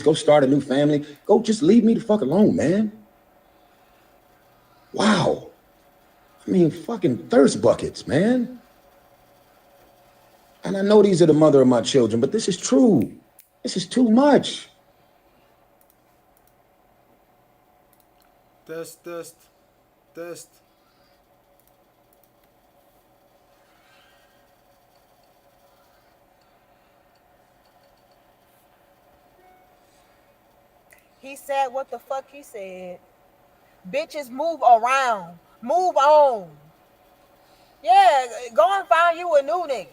kids, go start a new family. Go just leave me the fuck alone, man. Wow. I mean, fucking thirst buckets, man. And I know these are the mother of my children, but this is true. This is too much. Test, test, test. He said what the fuck he said. Bitches move around. Move on. Yeah, go and find you a new nigga.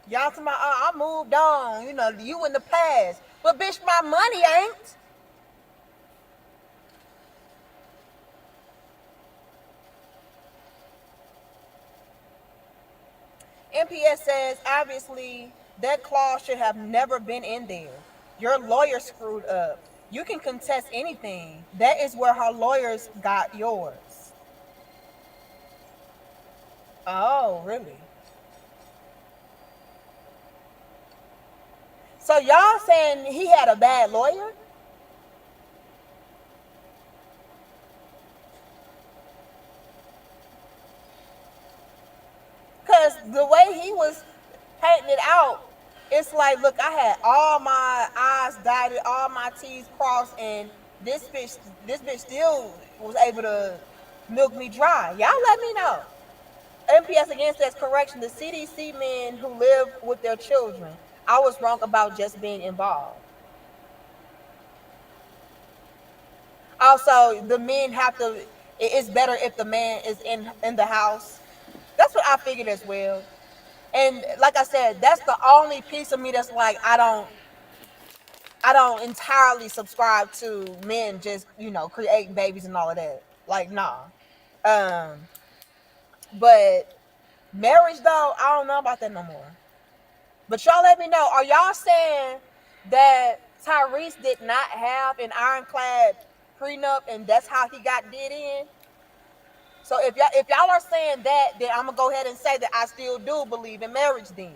Y'all to my I moved on, you know, you in the past. But bitch, my money ain't. MPS says, obviously, that clause should have never been in there. Your lawyer screwed up. You can contest anything. That is where her lawyers got yours. Oh, really? So y'all saying he had a bad lawyer? Because the way he was painting it out, it's like, look, I had all my I's dotted, all my T's crossed, and this bitch still was able to milk me dry. Y'all let me know. MPS again says, correction, the CDC men who live with their children. I was wrong about just being involved. Also, the men have to, it's better if the man is in the house. That's what I figured as well. And like I said, that's the only piece of me that's like, I don't entirely subscribe to men just, you know, creating babies and all of that. Like, nah. But marriage though, I don't know about that no more. But y'all let me know, are y'all saying that Tyrese did not have an ironclad prenup and that's how he got did in? So if y'all are saying that, then I'm gonna go ahead and say that I still do believe in marriage then.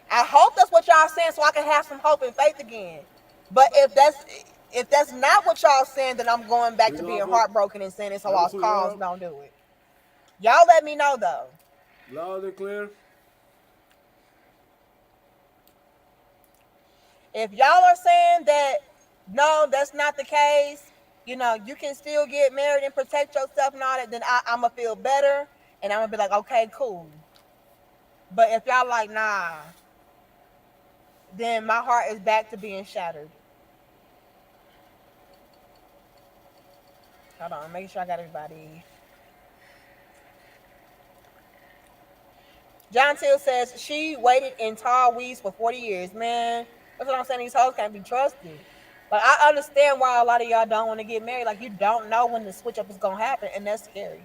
I hope that's what y'all saying so I can have some hope and faith again. But if that's not what y'all saying, then I'm going back to being heartbroken and saying it's a lost cause. Don't do it. Y'all let me know though. Loud and clear. If y'all are saying that no, that's not the case, you know, you can still get married and protect yourself and all that, then I'm gonna feel better and I'm gonna be like, okay, cool. But if y'all like, nah, then my heart is back to being shattered. Hold on, making sure I got everybody. John Till says she waited in tall weeds for 40 years. Man, that's what I'm saying. These hoes can't be trusted. But I understand why a lot of y'all don't want to get married. Like, you don't know when the switch up is gonna happen, and that's scary.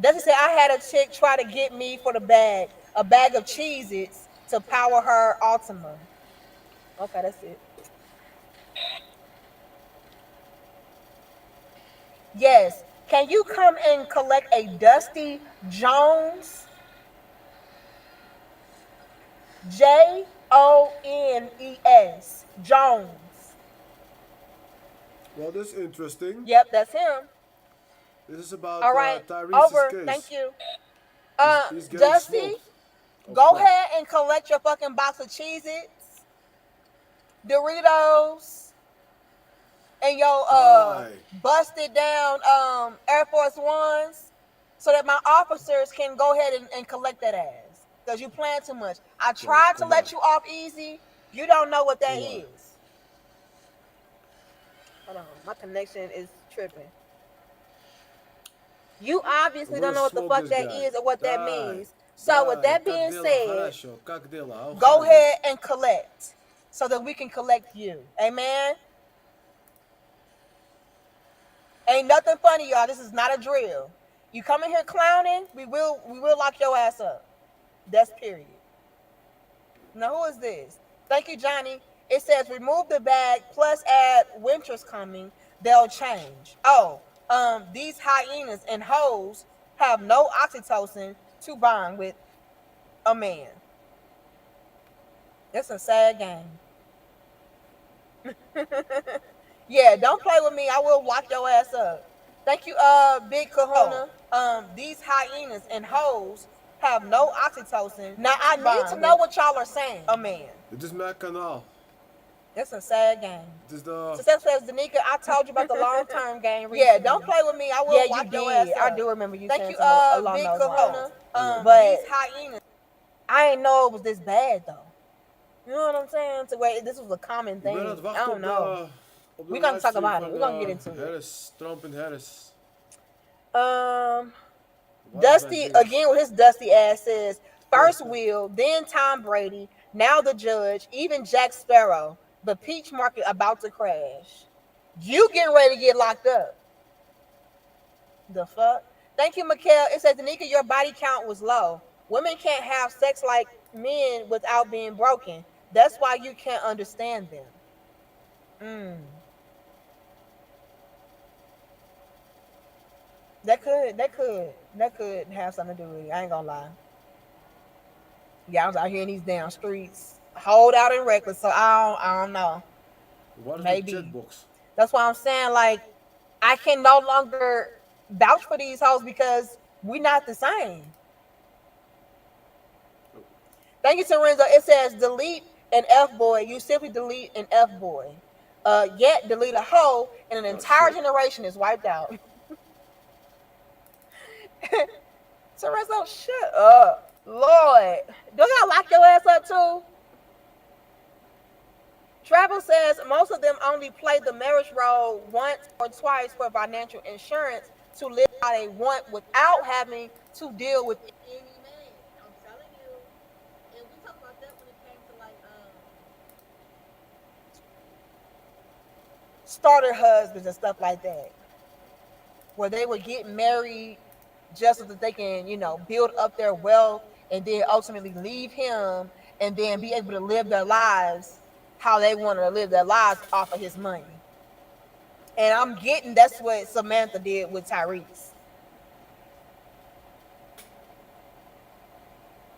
Dusty said I had a chick try to get me for a bag of Cheez-Its to power her Altima. Okay, that's it. Yes. Can you come and collect a Dusty Jones? Jones. Jones. Well, this is interesting. Yep, that's him. This is about all right. Tyrese's Over. case. Thank you. He's Dusty, go ahead and collect your fucking box of Cheez-Its, Doritos, and your busted down Air Force Ones, so that my officers can go ahead and collect that ass. Because you playing too much. I tried to let you off easy. You don't know what that is. Hold on. My connection is tripping. You obviously don't know what the fuck that is or what that means. So with that being said, go ahead and collect so that we can collect you. Amen? Ain't nothing funny, y'all. This is not a drill. You come in here clowning, we will lock your ass up. That's period. Now, who is this? Thank you, Johnny. It says remove the bag plus add winter's coming. They'll change. Oh, these hyenas and hoes have no oxytocin. to bond with a man. It's a sad game. Yeah, don't play with me. I will lock your ass up. Thank you, Big Kahuna. These hyenas and hoes have no oxytocin. Now I need to know what y'all are saying. A man. Dit is mijn kanaal. It's a sad game. Dit is de... Successful as Danica, I told you about the long term game. Yeah, don't play with me. I will lock your ass up. I do remember you. Thank you, Big Kahuna. But these hyenas, I ain't know it was this bad though. You know what I'm saying? So wait, this was a common thing. I don't know. We're gonna talk about it. We're gonna get into it. Harris, Trump and Harris. Dusty again with his dusty ass says first Will, then Tom Brady, now the judge, even Jack Sparrow. The peach market about to crash. You getting ready to get locked up. The fuck? Thank you, Mikhail. It says, Danica, your body count was low. Women can't have sex like men without being broken. That's why you can't understand them. That could have something to do with it. I ain't gonna lie. Yeah, I was out here in these damn streets, hold out and reckless. So I don't know. What is maybe the chat box? That's why I'm saying, like, I can no longer vouch for these hoes because we not the same. Thank you, Lorenzo. It says delete an F boy. You simply delete an F boy. Yet delete a hoe and an entire generation is wiped out. Lorenzo, shut up. Lord, don't y'all lock your ass up too? Travel says most of them only play the marriage role once or twice for financial insurance to live how they want without having to deal with any man. I'm telling you. And we talked about that when it came to like starter husbands and stuff like that. Where they would get married just so that they can, you know, build up their wealth and then ultimately leave him and then be able to live their lives how they wanted to live their lives off of his money. And I'm getting that's what Samantha did with Tyrese.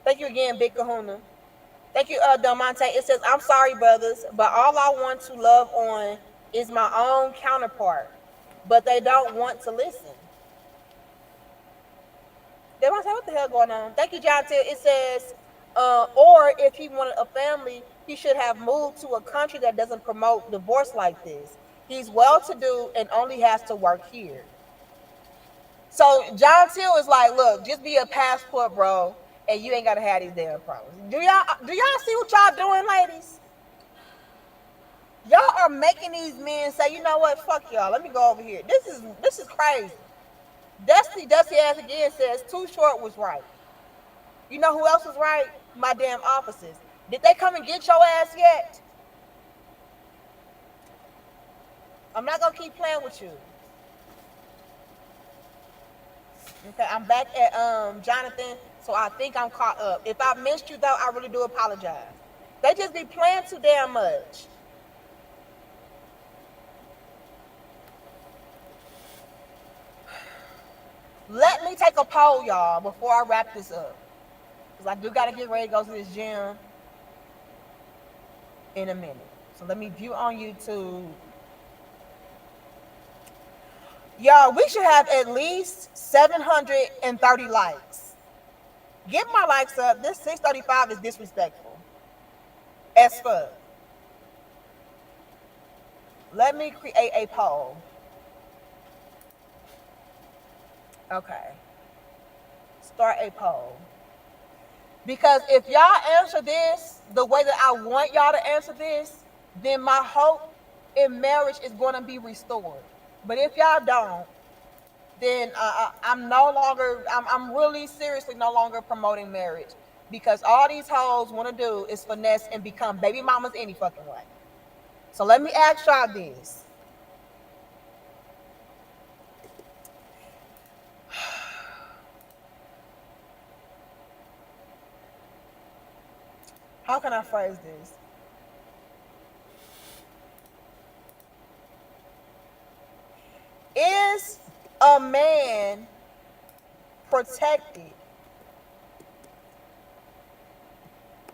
Thank you again, Big Kahuna. Thank you, Del Monte. It says, I'm sorry, brothers, but all I want to love on is my own counterpart, but they don't want to listen. They want to say, what the hell going on? Thank you, John Till. It says, or if he wanted a family, he should have moved to a country that doesn't promote divorce like this. He's well-to-do and only has to work here. So John Till is like, look, just be a passport, bro, and you ain't gotta have these damn problems. Do y'all see what y'all doing, ladies? Y'all are making these men say, you know what, fuck y'all. Let me go over here. This is crazy. Dusty ass again says Too Short was right. You know who else was right? My damn officers. Did they come and get your ass yet? I'm not gonna keep playing with you. Okay, I'm back at Jonathan, so I think I'm caught up. If I missed you though, I really do apologize. They just be playing too damn much. Let me take a poll, y'all, before I wrap this up. Because I do got to get ready to go to this gym in a minute. So let me view on YouTube. Y'all, we should have at least 730 likes. Get my likes up. This 635 is disrespectful. As fuck. Let me create a poll. Okay. Start a poll. Because if y'all answer this the way that I want y'all to answer this, then my hope in marriage is going to be restored. But if y'all don't, then I'm really seriously no longer promoting marriage. Because all these hoes want to do is finesse and become baby mamas any fucking way. So let me ask y'all this. How can I phrase this? Is a man protected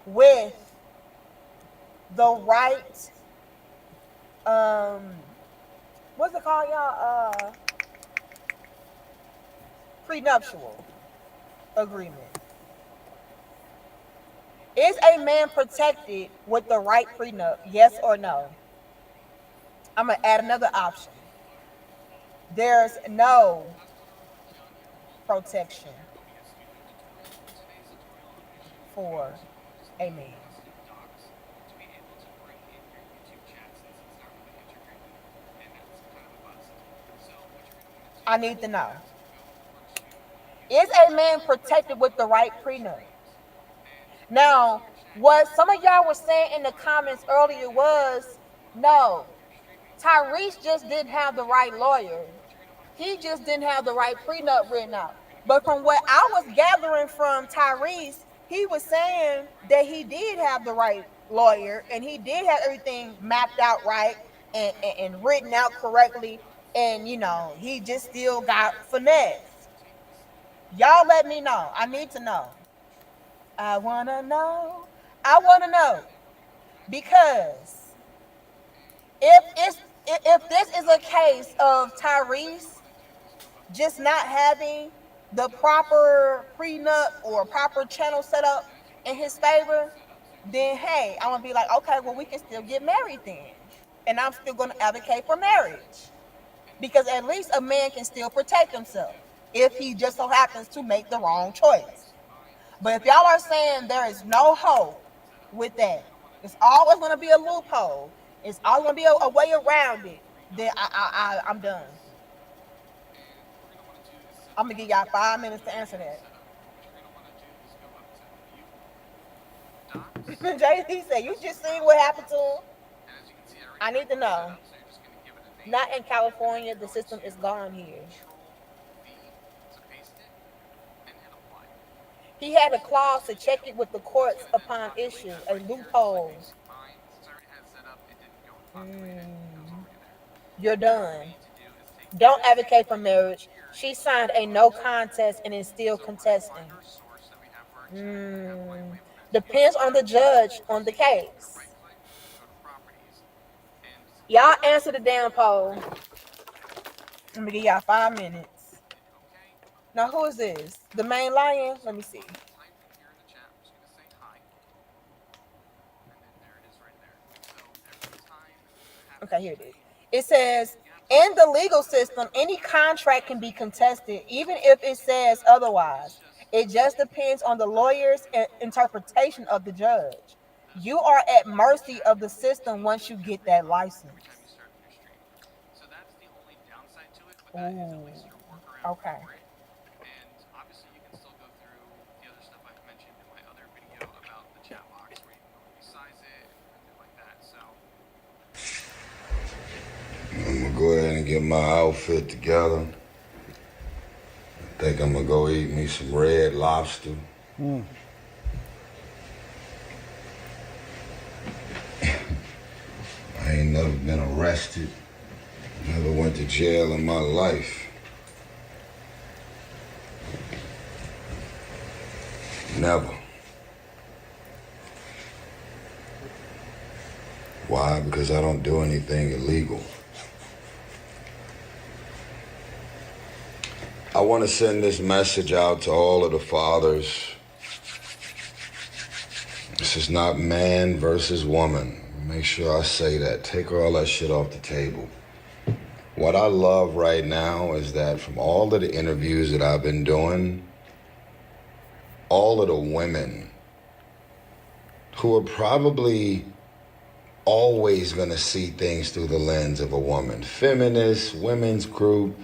with the right, what's it called, y'all? Prenuptial agreement. Is a man protected with the right prenup? Yes or no? I'm going to add another option. There's no protection for a man. I need to know. Is a man protected with the right prenup? Now, what some of y'all were saying in the comments earlier was, no, Tyrese just didn't have the right lawyer. He just didn't have the right prenup written out. But from what I was gathering from Tyrese, he was saying that he did have the right lawyer and he did have everything mapped out right and written out correctly. And, you know, he just still got finesse. Y'all let me know. I need to know. I want to know. I want to know. Because if this is a case of Tyrese just not having the proper prenup or proper channel set up in his favor, then hey, I'm gonna be like, okay, well, we can still get married then. And I'm still gonna advocate for marriage. Because at least a man can still protect himself if he just so happens to make the wrong choice. But if y'all are saying there is no hope with that, it's always gonna be a loophole, it's always gonna be a way around it, then I'm done. I'm gonna give y'all 5 minutes to answer that. JD said, you just seen what happened to him? I need to know. Not in California, the system is gone here. He had a clause to check it with the courts upon issue, a loophole. You're done. Don't advocate for marriage. She signed a no contest and is still contesting. Depends on the judge on the case. Y'all answer the damn poll. Let me give y'all 5 minutes. Now, who is this? The main lion? Let me see. Okay, here it is. It says, in the legal system, any contract can be contested, even if it says otherwise. It just depends on the lawyer's interpretation of the judge. You are at mercy of the system once you get that license. Ooh, okay. I'm gonna go ahead and get my outfit together. I think I'm gonna go eat me some red lobster. I ain't never been arrested. Never went to jail in my life. Never. Why? Because I don't do anything illegal. I want to send this message out to all of the fathers. This is not man versus woman. Make sure I say that. Take all that shit off the table. What I love right now is that from all of the interviews that I've been doing, all of the women who are probably always going to see things through the lens of a woman, feminists, women's group,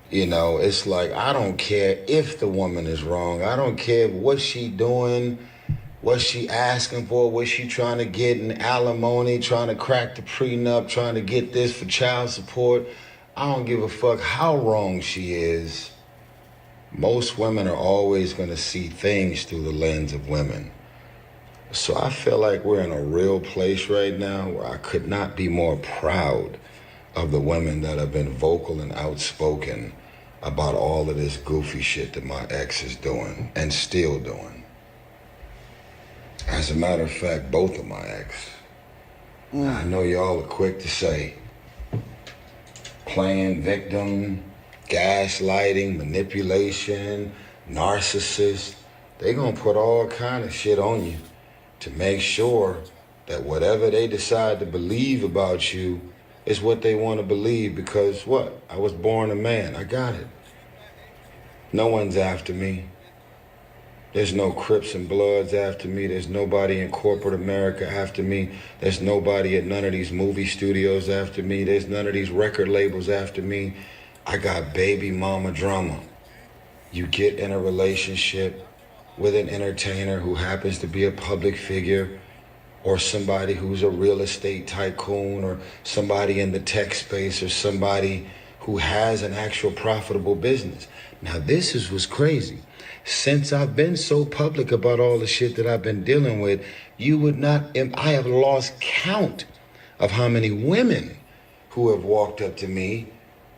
you know, it's like, I don't care if the woman is wrong. I don't care what she doing, what she asking for, what she trying to get in alimony, trying to crack the prenup, trying to get this for child support. I don't give a fuck how wrong she is. Most women are always going to see things through the lens of women. So I feel like we're in a real place right now where I could not be more proud of the women that have been vocal and outspoken about all of this goofy shit that my ex is doing and still doing. As a matter of fact, both of my ex. Now, I know y'all are quick to say, playing victim, gaslighting, manipulation, narcissist. They gonna put all kind of shit on you to make sure that whatever they decide to believe about you is what they want to believe, because what? I was born a man. I got it. No one's after me. There's no Crips and Bloods after me. There's nobody in corporate America after me. There's nobody at none of these movie studios after me. There's none of these record labels after me. I got baby mama drama. You get in a relationship with an entertainer who happens to be a public figure, or somebody who's a real estate tycoon, or somebody in the tech space, or somebody who has an actual profitable business. Now, this is what's crazy. Since I've been so public about all the shit that I've been dealing with, you would not, I have lost count of how many women who have walked up to me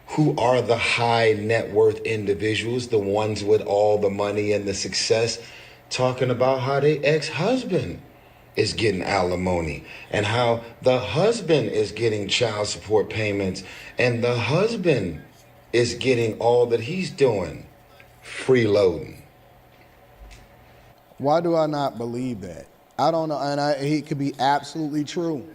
who are the high net worth individuals, the ones with all the money and the success, talking about how their ex-husband is getting alimony, and how the husband is getting child support payments, and the husband is getting all that he's doing, freeloading. Why do I not believe that? I don't know, and it could be absolutely true,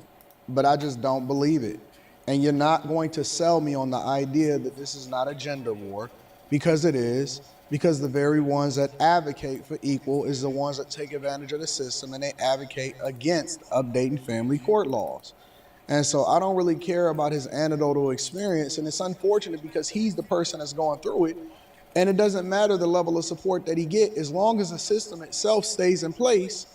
but I just don't believe it. And you're not going to sell me on the idea that this is not a gender war, because it is, because the very ones that advocate for equal is the ones that take advantage of the system, and they advocate against updating family court laws. And so I don't really care about his anecdotal experience, and it's unfortunate because he's the person that's going through it. And it doesn't matter the level of support that he get, as long as the system itself stays in place.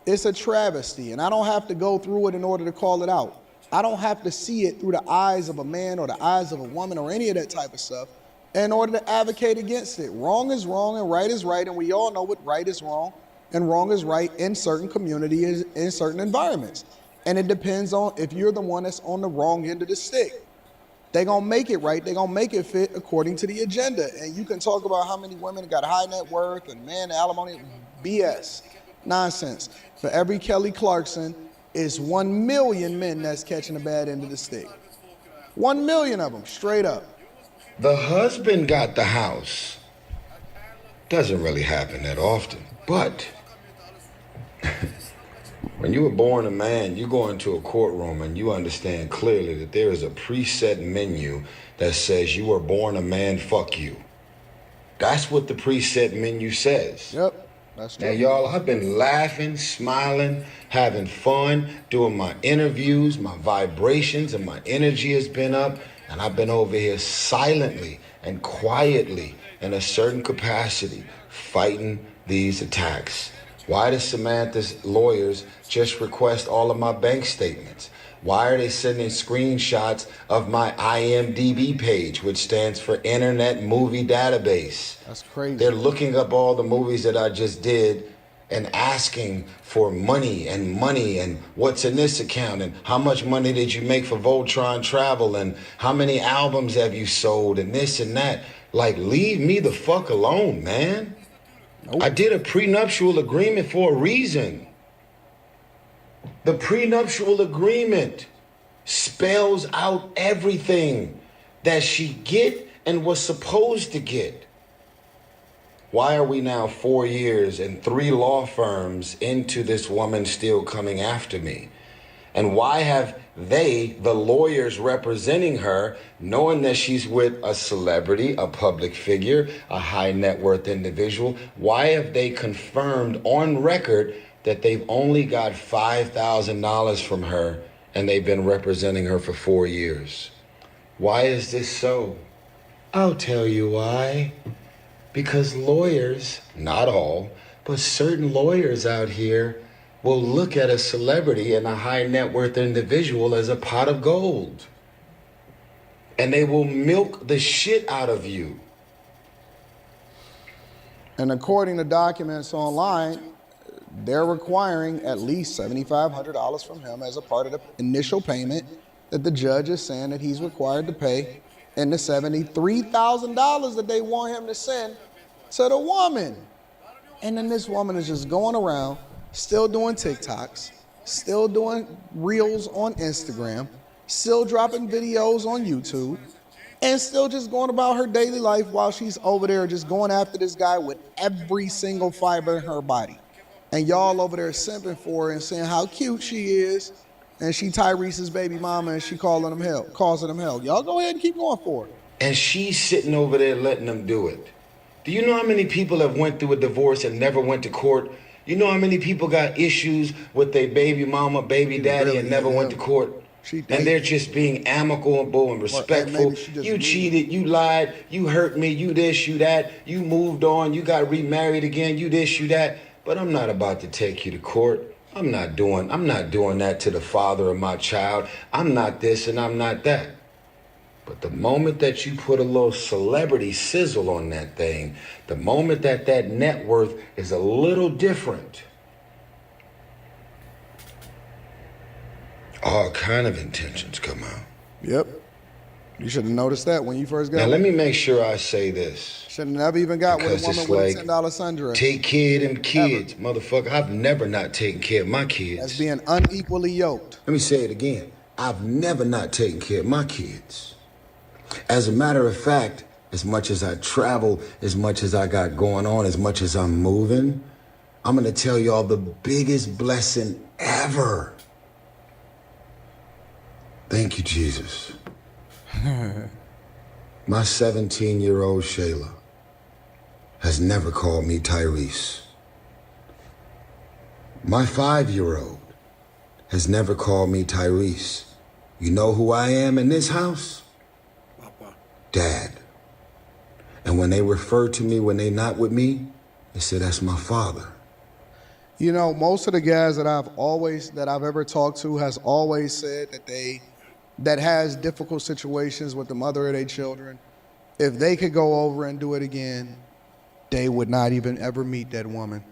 It's a travesty, and I don't have to go through it in order to call it out. I don't have to see it through the eyes of a man or the eyes of a woman or any of that type of stuff in order to advocate against it. Wrong is wrong and right is right, and we all know what right is wrong and wrong is right in certain communities, in certain environments. And it depends on if you're the one that's on the wrong end of the stick. They're going to make it right. They're going to make it fit according to the agenda. And you can talk about how many women got high net worth and man alimony. BS. Nonsense. For every Kelly Clarkson, it's 1 million men that's catching the bad end of the stick. 1 million of them, straight up. The husband got the house. Doesn't really happen that often, but when you were born a man, you go into a courtroom and you understand clearly that there is a preset menu that says you were born a man, fuck you. That's what the preset menu says. Yep, that's true. Now, y'all, I've been laughing, smiling, having fun, doing my interviews, my vibrations and my energy has been up, and I've been over here silently and quietly in a certain capacity fighting these attacks. Why does Samantha's lawyers just request all of my bank statements? Why are they sending screenshots of my IMDb page, which stands for Internet Movie Database? That's crazy. They're looking up all the movies that I just did and asking for money and what's in this account and how much money did you make for Voltron Travel and how many albums have you sold and this and that. Like, leave me the fuck alone, man. Nope. I did a prenuptial agreement for a reason. The prenuptial agreement spells out everything that she get and was supposed to get. Why are we now 4 years and 3 law firms into this woman still coming after me? And why have they, the lawyers representing her, knowing that she's with a celebrity, a public figure, a high net worth individual, why have they confirmed on record that they've only got $5,000 from her and they've been representing her for 4 years? Why is this so? I'll tell you why. Because lawyers, not all, but certain lawyers out here will look at a celebrity and a high net worth individual as a pot of gold. And they will milk the shit out of you. And according to documents online, they're requiring at least $7,500 from him as a part of the initial payment that the judge is saying that he's required to pay, and the $73,000 that they want him to send to the woman. And then this woman is just going around still doing TikToks, still doing reels on Instagram, still dropping videos on YouTube, and still just going about her daily life while she's over there just going after this guy with every single fiber in her body. And y'all over there simping for her and saying how cute she is, and she Tyrese's baby mama and she causing him hell. Y'all go ahead and keep going for her. And she's sitting over there letting them do it. Do you know how many people have went through a divorce and never went to court? You know how many people got issues with their baby mama, baby daddy, and never went to court? And they're just being amicable and respectful. You cheated, you lied, you hurt me, you this, you that, you moved on, you got remarried again, you this, you that. But I'm not about to take you to court. I'm not doing that to the father of my child. I'm not this and I'm not that. But the moment that you put a little celebrity sizzle on that thing, the moment that net worth is a little different, all kind of intentions come out. Yep. You should have noticed that when you first got Now, let me make sure I say this. Should have never even got with a woman with a $10 sundress. Take care of them kids, motherfucker. I've never not taken care of my kids. As being unequally yoked. Let me say it again. I've never not taken care of my kids. As a matter of fact, as much as I travel, as much as I got going on, as much as I'm moving, I'm going to tell y'all the biggest blessing ever. Thank you, Jesus. My 17-year-old Shayla has never called me Tyrese. My 5-year-old has never called me Tyrese. You know who I am in this house? Papa. Dad. And when they refer to me when they not with me, they say that's my father. You know, most of the guys that I've ever talked to has always said that has difficult situations with the mother of their children, if they could go over and do it again, they would not even ever meet that woman.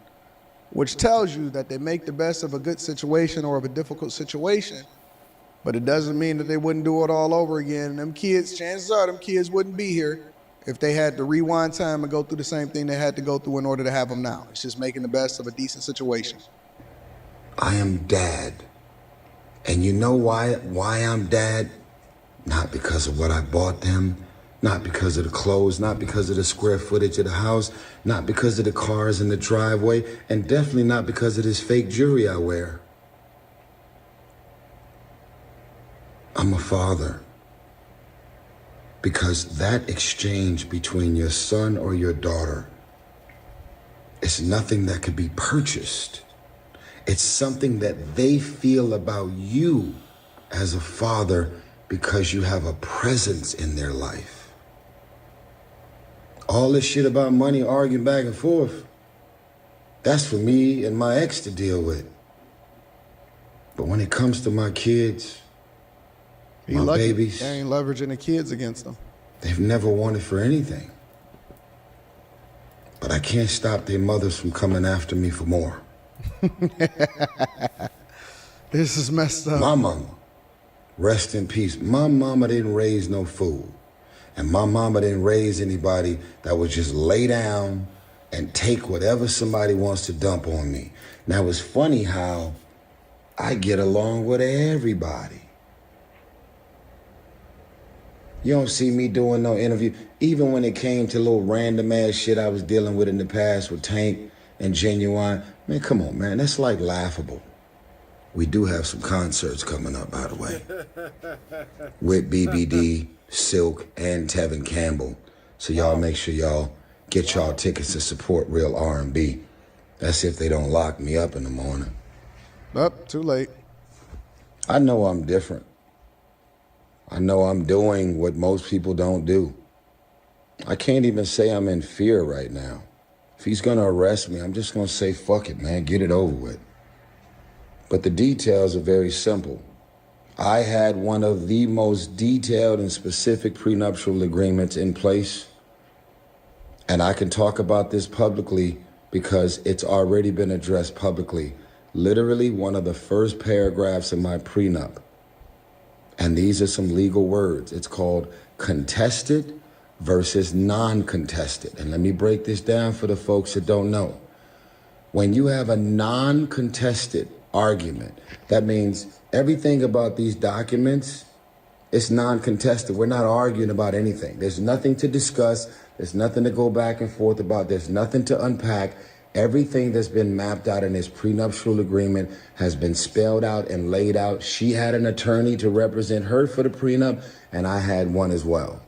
Which tells you that they make the best of a good situation or of a difficult situation, but it doesn't mean that they wouldn't do it all over again. And them kids, chances are them kids wouldn't be here if they had to rewind time and go through the same thing they had to go through in order to have them now. It's just making the best of a decent situation. I am dad. And you know why I'm dad? Not because of what I bought them, not because of the clothes, not because of the square footage of the house, not because of the cars in the driveway, and definitely not because of this fake jewelry I wear. I'm a father. Because that exchange between your son or your daughter is nothing that could be purchased. It's something that they feel about you as a father because you have a presence in their life. All this shit about money, arguing back and forth, that's for me and my ex to deal with. But when it comes to my kids, my babies, they ain't leveraging the kids against them. They've never wanted for anything. But I can't stop their mothers from coming after me for more. This is messed up. My mama, rest in peace. My mama didn't raise no fool. And my mama didn't raise anybody that would just lay down and take whatever somebody wants to dump on me. Now, it's funny how I get along with everybody. You don't see me doing no interview. Even when it came to little random ass shit I was dealing with in the past with Tank and Genuine. Man, come on, man. That's like laughable. We do have some concerts coming up, by the way. With BBD, Silk, and Tevin Campbell. So y'all make sure y'all get y'all tickets to support real R&B. That's if they don't lock me up in the morning. Too late. I know I'm different. I know I'm doing what most people don't do. I can't even say I'm in fear right now. If he's gonna arrest me, I'm just gonna say, fuck it, man, get it over with. But the details are very simple. I had one of the most detailed and specific prenuptial agreements in place. And I can talk about this publicly because it's already been addressed publicly. Literally one of the first paragraphs in my prenup. And these are some legal words. It's called contested versus non-contested. And let me break this down for the folks that don't know. When you have a non-contested argument, that means everything about these documents is non-contested. We're not arguing about anything. There's nothing to discuss. There's nothing to go back and forth about. There's nothing to unpack. Everything that's been mapped out in this prenuptial agreement has been spelled out and laid out. She had an attorney to represent her for the prenup, and I had one as well.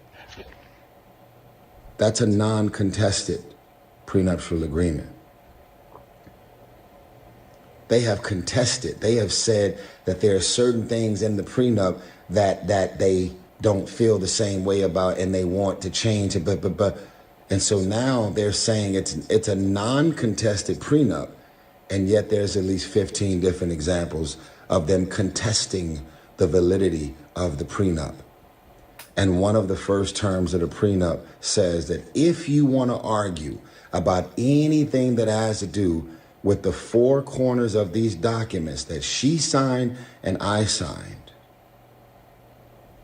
That's a non-contested prenuptial agreement. They have contested. They have said that there are certain things in the prenup that they don't feel the same way about and they want to change it. And so now they're saying it's a non-contested prenup, and yet there's at least 15 different examples of them contesting the validity of the prenup. And one of the first terms of the prenup says that if you want to argue about anything that has to do with the four corners of these documents that she signed and I signed,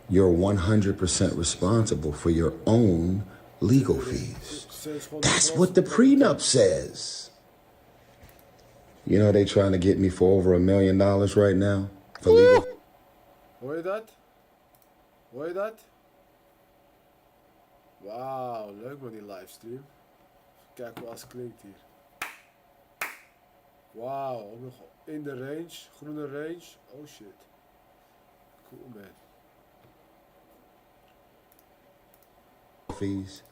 you're 100% responsible for your own legal fees. That's what the prenup says. You know, they trying to get me for over $1 million right now for legal. Hoor je dat? Hoor je dat? Wauw, leuk man die livestream. Kijk hoe het klinkt hier. Wauw, ook nog in de range, groene range. Oh shit. Cool man. Fees.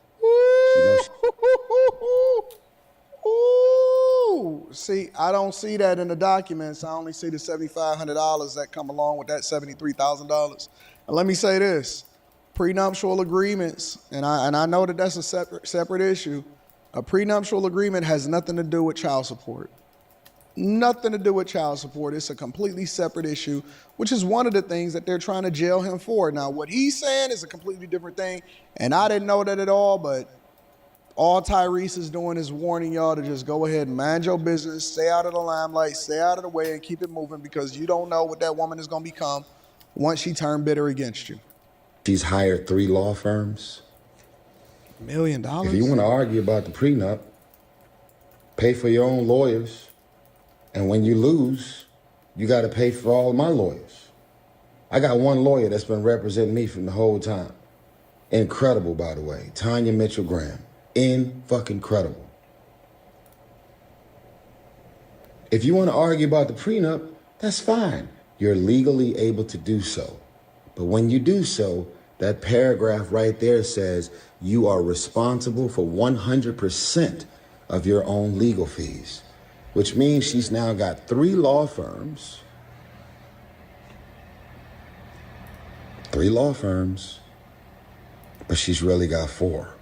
Ooh. See, I don't see that in the documents. I only see the $7,500 that come along with that $73,000. And let me say this: prenuptial agreements, and I know that that's a separate issue. A prenuptial agreement has nothing to do with child support. Nothing to do with child support. It's a completely separate issue, which is one of the things that they're trying to jail him for. Now, what he's saying is a completely different thing, and I didn't know that at all, but all Tyrese is doing is warning y'all to just go ahead and mind your business, stay out of the limelight, stay out of the way, and keep it moving, because you don't know what that woman is going to become once she turned bitter against you. She's hired 3 law firms. $1 million? If you want to argue about the prenup, pay for your own lawyers. And when you lose, you got to pay for all of my lawyers. I got one lawyer that's been representing me from the whole time. Incredible, by the way. Tanya Mitchell-Graham. In-fucking-credible. If you want to argue about the prenup, that's fine. You're legally able to do so. But when you do so, that paragraph right there says you are responsible for 100% of your own legal fees, which means she's now got 3 law firms. 3 law firms, but she's really got 4.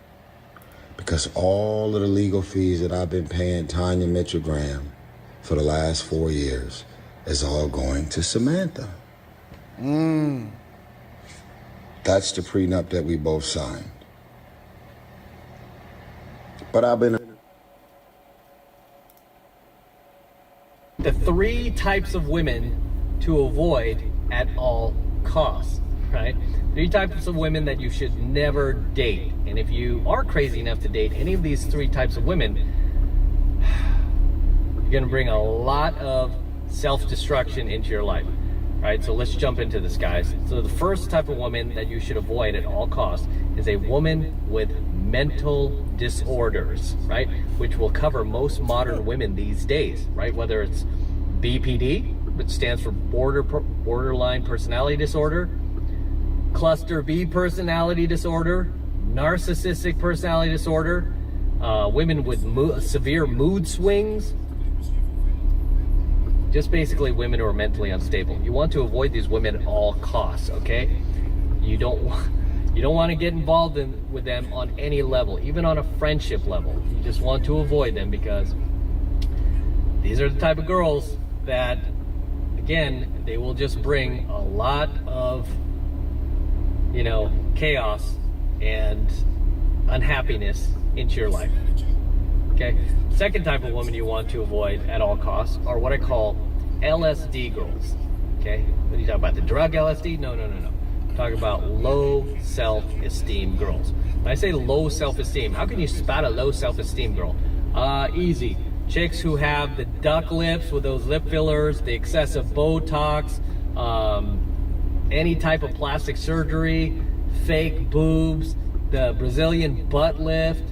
Because all of the legal fees that I've been paying Tanya Mitchell-Graham for the last 4 years is all going to Samantha. That's the prenup that we both signed. But I've been... The 3 types of women to avoid at all costs, right? 3 types of women that you should never date. And if you are crazy enough to date any of these 3 types of women, you're gonna bring a lot of self-destruction into your life, right? So let's jump into this, guys. So the first type of woman that you should avoid at all costs is a woman with mental disorders, right? Which will cover most modern women these days, right? Whether it's BPD, which stands for borderline personality disorder, cluster B personality disorder, narcissistic personality disorder, women with severe mood swings, just basically women who are mentally unstable. You want to avoid these women at all costs, okay? You don't want to get involved with them on any level, even on a friendship level. You just want to avoid them because these are the type of girls that, again, they will just bring a lot of, chaos and unhappiness into your life. Okay. Second type of woman you want to avoid at all costs are what I call LSD girls. Okay. What are you talking about? The drug LSD? No. I'm talking about low self-esteem girls. When I say low self-esteem, how can you spot a low self-esteem girl? Easy. chicks who have the duck lips with those lip fillers, the excessive Botox, any type of plastic surgery, fake boobs, the Brazilian butt lift,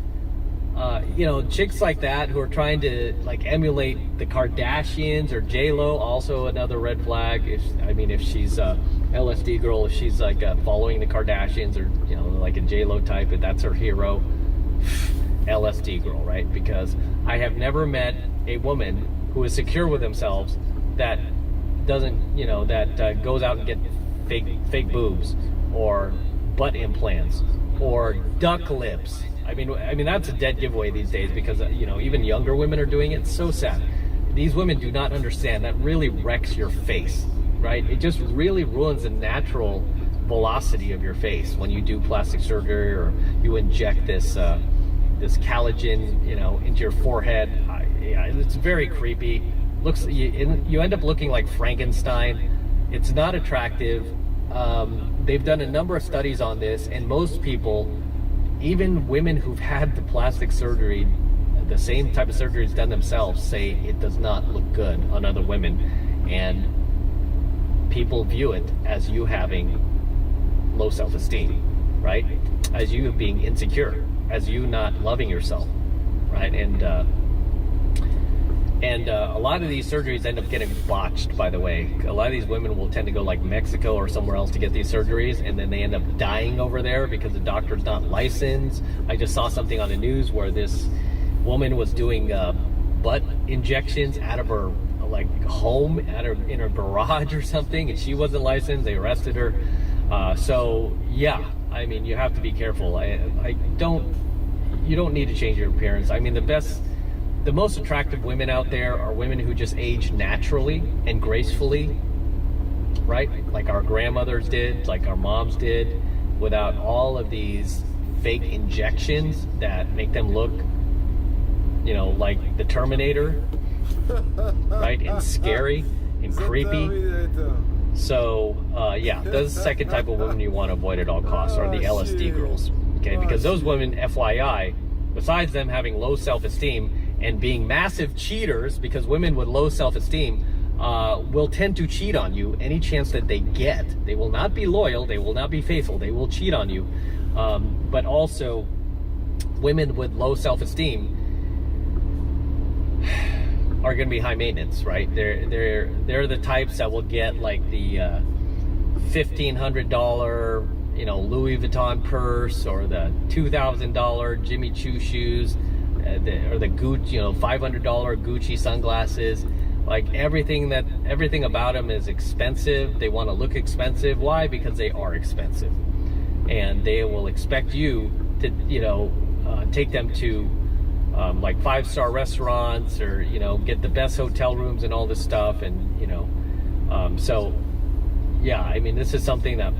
you know, chicks like that who are trying to like emulate the Kardashians or J-Lo, also another red flag. If she's a LSD girl, if she's like following the Kardashians or, you know, like a J-Lo type, if that's her hero, LSD girl, right? Because I have never met a woman who is secure with themselves that doesn't, you know, that goes out and get fake boobs or butt implants or duck lips. I mean that's a dead giveaway these days because, you know, even younger women are doing it. It's so sad. These women do not understand that really wrecks your face, right? It just really ruins the natural velocity of your face when you do plastic surgery or you inject this collagen, you know, into your forehead. It's very creepy. You end up looking like Frankenstein. It's not attractive. They've done a number of studies on this, and most people, even women who've had the plastic surgery, the same type of surgeries done themselves, say it does not look good on other women. And people view it as you having low self-esteem, right? As you being insecure, as you not loving yourself, right? And a lot of these surgeries end up getting botched, by the way. A lot of these women will tend to go like Mexico or somewhere else to get these surgeries, and then they end up dying over there because the doctor's not licensed. I just saw something on the news where this woman was doing butt injections out of her like home, in her garage or something, and she wasn't licensed. They arrested her. So yeah, I mean, you have to be careful. You don't need to change your appearance. I mean, the most attractive women out there are women who just age naturally and gracefully, right? Like our grandmothers did, like our moms did, without all of these fake injections that make them look, you know, like the Terminator, right? And scary and creepy. So, yeah, those second type of women you want to avoid at all costs are the LSD girls, okay? Because those women, FYI, besides them having low self-esteem and being massive cheaters, because women with low self-esteem will tend to cheat on you any chance that they get. They will not be loyal, they will not be faithful, they will cheat on you. But also, women with low self-esteem are going to be high maintenance, right? They're the types that will get like the $1,500, you know, Louis Vuitton purse, or the $2,000 Jimmy Choo shoes, or the Gucci, you know, $500 Gucci sunglasses. Like everything about them is expensive. They want to look expensive. Why? Because they are expensive, and they will expect you to, you know, take them to like 5-star restaurants, or, you know, get the best hotel rooms and all this stuff, and, you know, so yeah, I mean, this is something that.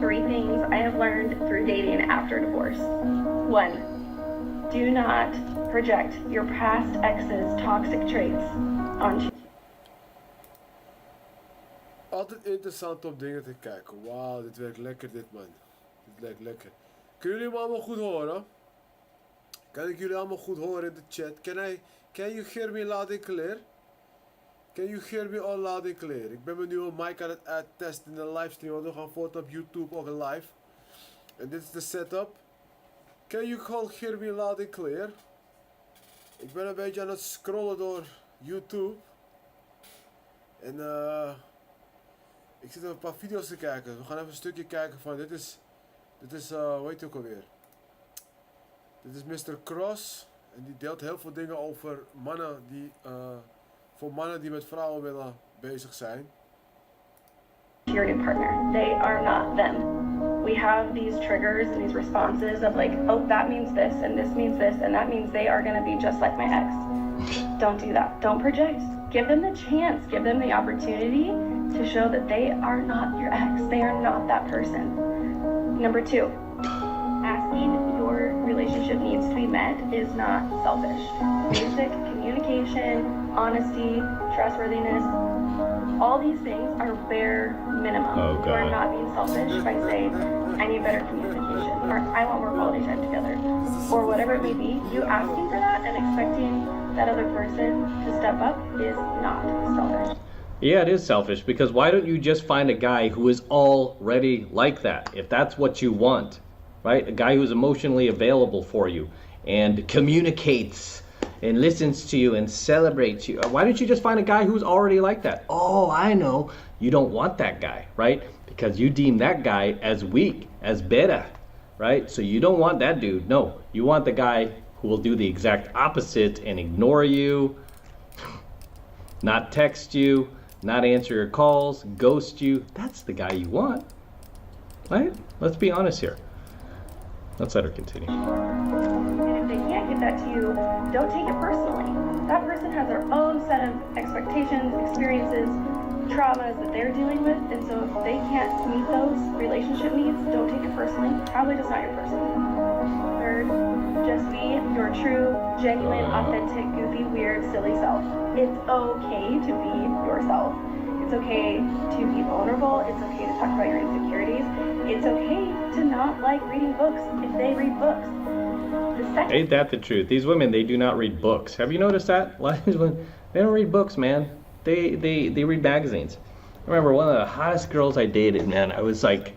Three things I have learned through dating after divorce. 1, do not project your past ex's toxic traits onto. Altijd interessant om dingen te kijken. Wauw, dit werkt lekker dit, man. Dit werkt lekker. Kunnen jullie me allemaal goed horen? Kan ik jullie allemaal goed horen in de chat? Can you hear me loud and clear? Can you hear me all loud and clear? Ik ben mijn nieuwe mic aan het testen in de livestream, want we gaan voort op YouTube ook live. En dit is de setup. Can you all hear me loud and clear? Ik ben een beetje aan het scrollen door YouTube. En ik zit even een paar video's te kijken. We gaan even een stukje kijken van dit is hoe heet het ook alweer? Dit is Mr. Cross. En die deelt heel veel dingen over mannen die voor mannen die met vrouwen willen bezig zijn. Your new partner. They are not them. We have these triggers and these responses of like, oh, that means this and this means this and that means they are going to be just like my ex. Don't do that. Don't project. Give them the chance. Give them the opportunity to show that they are not your ex. They are not that person. Number 2, asking your relationship needs to be met is not selfish. Basic communication, honesty, trustworthiness, all these things are bare minimum. Oh, You are God. not being selfish by saying, I need better communication, or I want more quality time together, or whatever it may be. You asking for that and expecting that other person to step up is not selfish. Yeah, it is selfish, because why don't you just find a guy who is already like that, if that's what you want, right? A guy who's emotionally available for you and communicates and listens to you and celebrates you. Why don't you just find a guy who's already like that? Oh, I know. You don't want that guy, right? Because you deem that guy as weak, as beta, right? So you don't want that dude. No, you want the guy who will do the exact opposite and ignore you, not text you, not answer your calls, ghost you. That's the guy you want, right? Let's be honest here. Let's let her continue. And if they can't give that to you, don't take it personally. That person has their own set of expectations, experiences, traumas that they're dealing with, and so if they can't meet those relationship needs, don't take it personally. Probably just not your person. Third, just be your true, genuine, authentic, goofy, weird, silly self. It's okay to be yourself. It's okay to be vulnerable. It's okay to talk about your insecurities. It's okay to not like reading books if they read books. The second Ain't that the truth? These women, they do not read books. Have you noticed that? A lot of these women, they don't read books, man. They read magazines. I remember one of the hottest girls I dated, man. I was like,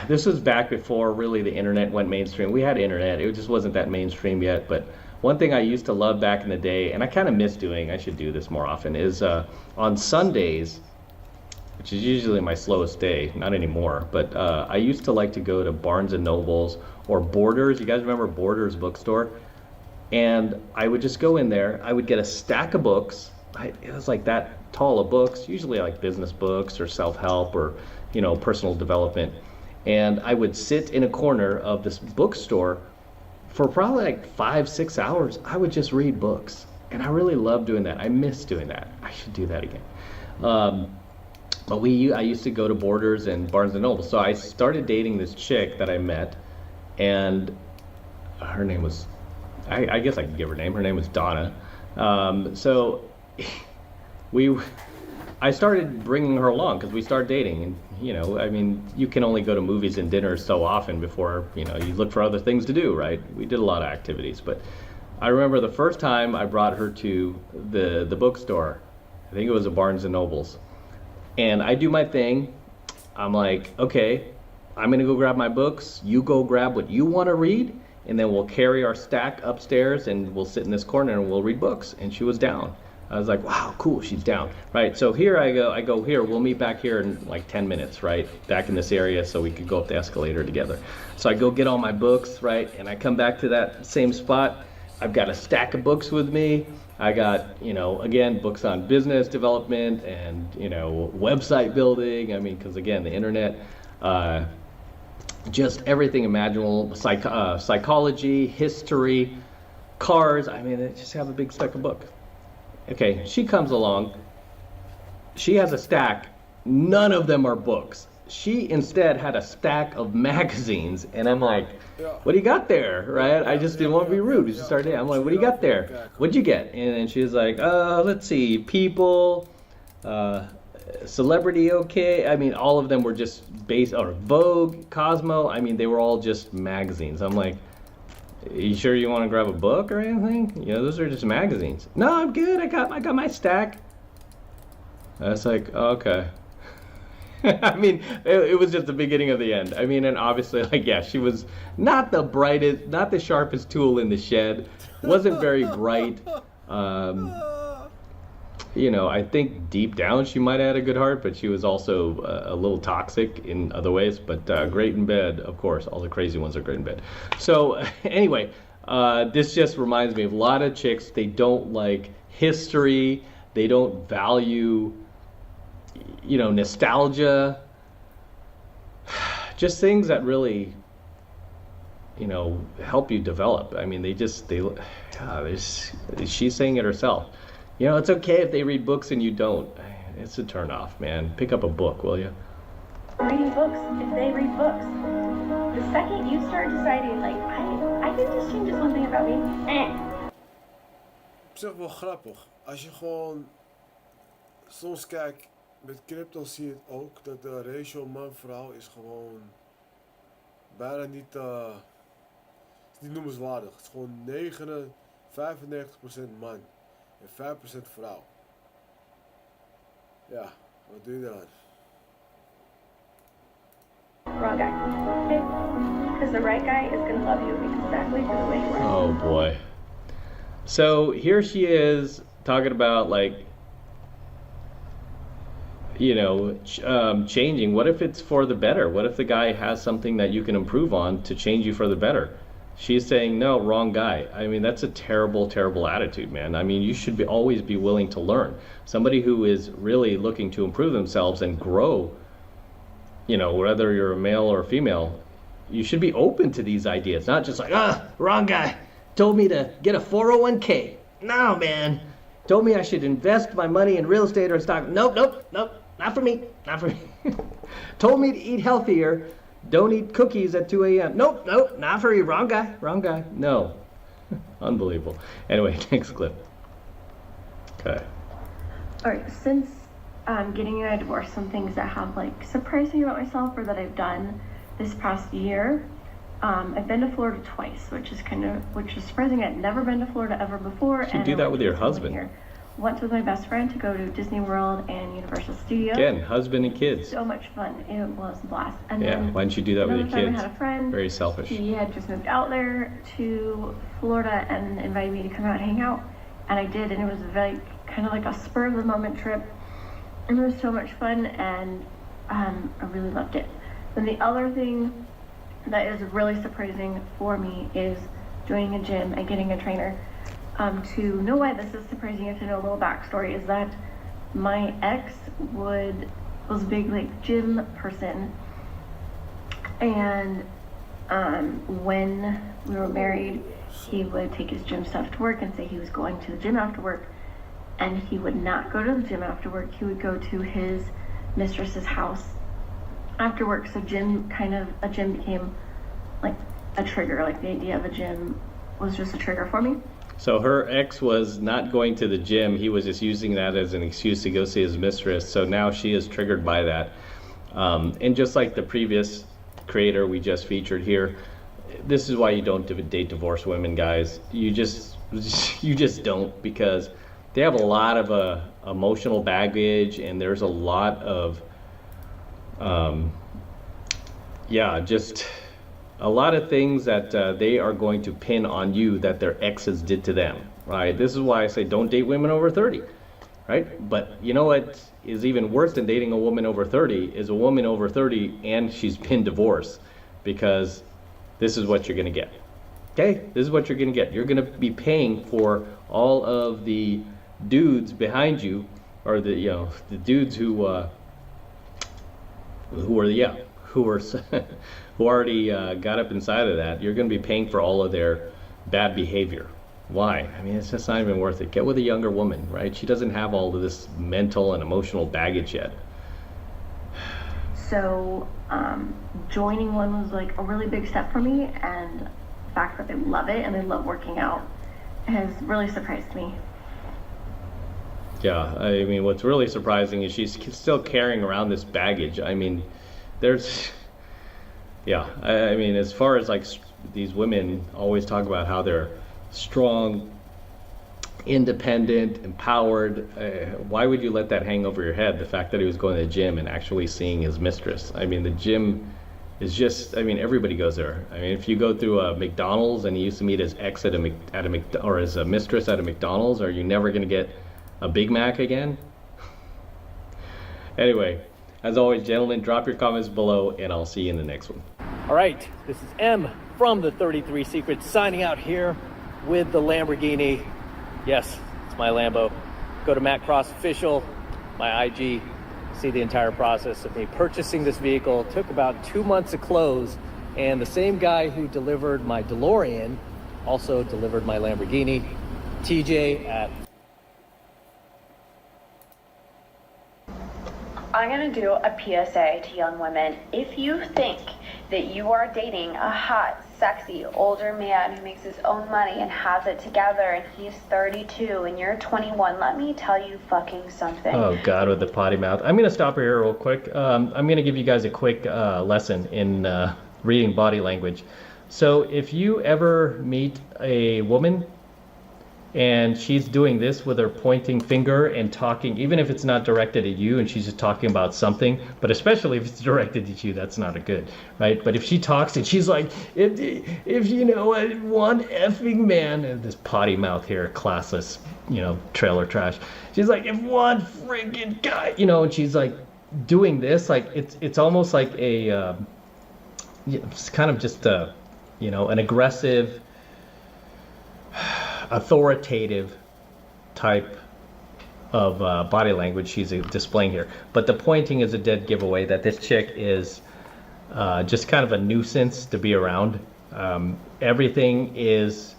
this was back before really the internet went mainstream. We had internet. It just wasn't that mainstream yet. But one thing I used to love back in the day, and I kind of miss doing, I should do this more often, is on Sundays, which is usually my slowest day, not anymore, but I used to like to go to Barnes and Nobles or Borders. You guys remember Borders bookstore? And I would just go in there. I would get a stack of books. It was like that tall of books, usually like business books or self-help or, personal development. And I would sit in a corner of this bookstore for probably like 5-6 hours. I would just read books. And I really loved doing that. I miss doing that. I should do that again. But I used to go to Borders and Barnes and Noble. So I started dating this chick that I met, and her name was, I guess I can give her name. Her name was Donna. So I started bringing her along because we started dating, and you can only go to movies and dinners so often before you look for other things to do, right? We did a lot of activities, but I remember the first time I brought her to the bookstore. I think it was a Barnes and Nobles, and I do my thing. I'm like, okay, I'm gonna go grab my books. You go grab what you want to read, and then we'll carry our stack upstairs and we'll sit in this corner and we'll read books. And she was down. I was like, wow, cool, she's down. Right, so here I go here, we'll meet back here in like 10 minutes, right? Back in this area so we could go up the escalator together. So I go get all my books, right? And I come back to that same spot. I've got a stack of books with me. I got, again, books on business development and, website building. I mean, because again, the internet, just everything imaginable, psychology, history, cars. I mean, I just have a big stack of books. Okay, she comes along. She has a stack. None of them are books. She instead had a stack of magazines, and I'm like, what do you got there, right? I just didn't want to be rude. We just started. I'm like, what do you got there? What'd you get? And then she was like, let's see, People, Celebrity, okay. I mean, all of them were just Vogue, Cosmo. I mean, they were all just magazines. I'm like, are you sure you want to grab a book or anything? Those are just magazines. No, I'm good. I got my stack. I was like, oh, okay. I mean, it was just the beginning of the end. I mean, and obviously, she was not the brightest, not the sharpest tool in the shed. Wasn't very bright. I think deep down she might have had a good heart, but she was also a little toxic in other ways. But great in bed, of course. All the crazy ones are great in bed. So anyway, this just reminds me of a lot of chicks. They don't like history. They don't value, nostalgia. Just things that really, help you develop. I mean, she's saying it herself. It's okay if they read books and you don't. It's a turn off, man. Pick up a book, will you? Reading books if they read books. The second you start deciding, I I think this changes one thing about me. Op zich wel grappig. Als je gewoon soms kijkt, met crypto zie je het ook, dat de ratio man-vrouw is gewoon bijna niet, is niet noemenswaardig. Het is gewoon 95% man en 5% vrouw. Ja, wat doe je eraan? Wrong guy. Okay? Because the right guy is going to love you exactly for the way you are. Oh boy. So here she is talking about, like, you know, changing. What if it's for the better? What if the guy has something that you can improve on to change you for the better? She's saying, no, wrong guy. I mean, that's a terrible, terrible attitude, man. I mean, you should always be willing to learn. Somebody who is really looking to improve themselves and grow, you know, whether you're a male or a female, you should be open to these ideas, not just like, wrong guy. Told me to get a 401k. No, man. Told me I should invest my money in real estate or stock. Nope. Not for me. Told me to eat healthier. Don't eat cookies at 2 a.m. Nope, not for you. Wrong guy. No. Unbelievable. Anyway, next clip. Okay. All right, since getting a divorce, some things that have like surprised me about myself or that I've done this past year. I've been to Florida twice, which is surprising. I'd never been to Florida ever before. You do that with your husband. Went with my best friend to go to Disney World and Universal Studios. Again, husband and kids. So much fun. It was a blast. And yeah, then why didn't you do that with your kids? I had a friend. Very selfish. He had just moved out there to Florida and invited me to come out and hang out. And I did, and it was very kind of like a spur of the moment trip. And it was so much fun, and I really loved it. Then the other thing that is really surprising for me is joining a gym and getting a trainer. To know why this is surprising, you have to know a little backstory, is that my ex was a big like gym person, and when we were married, he would take his gym stuff to work and say he was going to the gym after work, and he would not go to the gym after work. He would go to his mistress's house after work. So a gym became like a trigger. Like the idea of a gym was just a trigger for me. So her ex was not going to the gym. He was just using that as an excuse to go see his mistress. So now she is triggered by that. And just like the previous creator we just featured here, this is why you don't date divorced women, guys. You just don't, because they have a lot of emotional baggage, and there's a lot of just a lot of things that they are going to pin on you that their exes did to them, right? This is why I say don't date women over 30, right? But you know what is even worse than dating a woman over 30 is a woman over 30 and she's been divorced, because this is what you're going to get. Okay? This is what you're going to get. You're going to be paying for all of the dudes behind you, or the dudes who already got up inside of that. You're going to be paying for all of their bad behavior. Why? I mean, it's just not even worth it. Get with a younger woman, right? She doesn't have all of this mental and emotional baggage yet. So joining one was like a really big step for me, and the fact that they love it and they love working out has really surprised me. Yeah, I mean, what's really surprising is she's still carrying around this baggage. I mean, I mean, as far as like these women always talk about how they're strong, independent, empowered, why would you let that hang over your head? The fact that he was going to the gym and actually seeing his mistress. I mean, the gym is just, I mean, everybody goes there. I mean, if you go through a McDonald's and he used to meet his ex or his mistress at a McDonald's, are you never going to get a Big Mac again? Anyway, as always, gentlemen, drop your comments below, and I'll see you in the next one. All right, this is M from the 33 Secrets signing out here with the Lamborghini. Yes, it's my Lambo. Go to Matt Cross Official, my IG, see the entire process of me purchasing this vehicle. Took about 2 months to close, and the same guy who delivered my DeLorean also delivered my Lamborghini. TJ at... I'm going to do a PSA to young women. If you think that you are dating a hot, sexy older man who makes his own money and has it together, and he's 32 and you're 21. Let me tell you fucking something. Oh God, with the potty mouth. I'm gonna stop here real quick. I'm gonna give you guys a quick lesson in reading body language. So if you ever meet a woman and she's doing this with her pointing finger and talking, even if it's not directed at you and she's just talking about something, but especially if it's directed at you, that's not a good, right? But if she talks and she's like, if you know, I want effing man, and this potty mouth here, classless, you know, trailer trash. She's like, if one freaking guy, you know, and she's like doing this, like it's almost like a, it's kind of just a, you know, an aggressive, authoritative type of body language she's displaying here. But the pointing is a dead giveaway that this chick is just kind of a nuisance to be around. Everything is,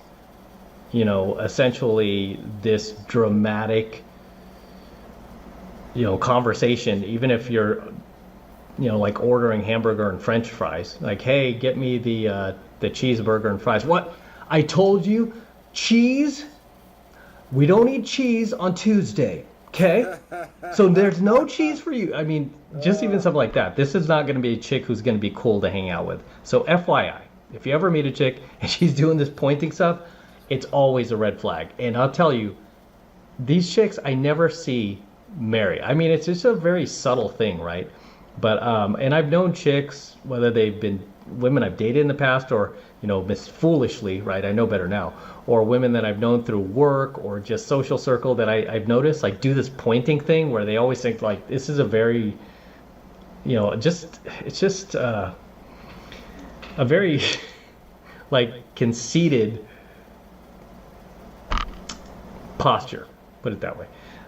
you know, essentially this dramatic, you know, conversation, even if you're, you know, like ordering hamburger and french fries, like, hey, get me the cheeseburger and fries. What? I told you, cheese? We don't eat cheese on Tuesday, okay? So there's no cheese for you. I mean, just even something like that. This is not going to be a chick who's going to be cool to hang out with. So FYI, if you ever meet a chick and she's doing this pointing stuff, it's always a red flag. And I'll tell you, these chicks I never see marry. I mean, it's just a very subtle thing, right? But and I've known chicks, whether they've been women I've dated in the past or, you know, foolishly, right? I know better now. Or women that I've known through work or just social circle that I've noticed, like, do this pointing thing where they always think, like, this is a very, you know, just, it's just a very, like, conceited posture, put it that way,